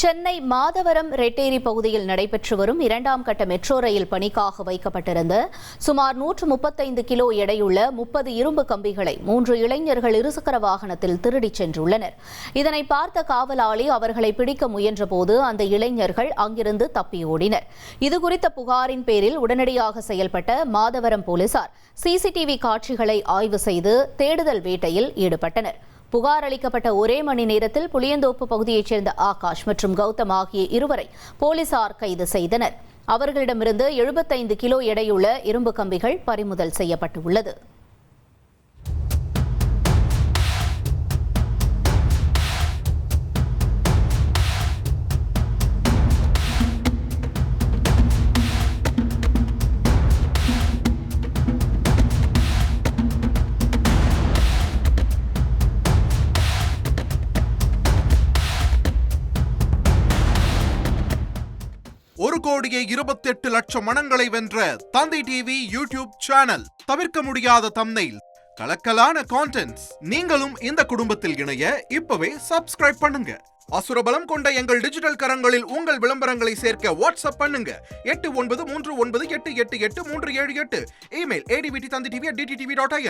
சென்னை மாதவரம் ரெட்டேரி பகுதியில் நடைபெற்று வரும் 2ஆம் கட்ட மெட்ரோ ரயில் பணிக்காக வைக்கப்பட்டிருந்த சுமார் 135 கிலோ எடையுள்ள 30 இரும்பு கம்பிகளை 3 இளைஞர்கள் இருசக்கர வாகனத்தில் திருடிச் சென்றுள்ளனர். இதனை பார்த்த காவலாளி அவர்களை பிடிக்க முயன்றபோது அந்த இளைஞர்கள் அங்கிருந்து தப்பி ஓடினர். இதுகுறித்த புகாரின் பேரில் உடனடியாக செயல்பட்ட மாதவரம் போலீசார் சிசிடிவி காட்சிகளை ஆய்வு செய்து தேடுதல் வேட்டையில் ஈடுபட்டனர். புகார் அளிக்கப்பட்ட ஒரே மணி நேரத்தில் புளியந்தோப்பு பகுதியைச் சேர்ந்த ஆகாஷ் மற்றும் கௌதம் ஆகிய இருவரை போலீசார் கைது செய்தனர். அவர்களிடமிருந்து 75 கிலோ எடையுள்ள இரும்பு கம்பிகள் பறிமுதல் செய்யப்பட்டுள்ளது. ஒரு கோடியே 28 லட்சம் மனங்களை வென்ற தந்தி டிவி யூடியூப் சேனல். தவிர்க்க முடியாத தம்ப்நெயில், கலக்கலான கான்டென்ட்ஸ். நீங்களும் இந்த குடும்பத்தில் இணைய இப்பவே சப்ஸ்கிரைப் பண்ணுங்க. அசுரபலம் கொண்ட எங்கள் டிஜிட்டல் கரங்களில் உங்கள் விளம்பரங்களை சேர்க்க வாட்ஸ்அப் பண்ணுங்க. 8939888838. Email advtthanditv@dttv.in.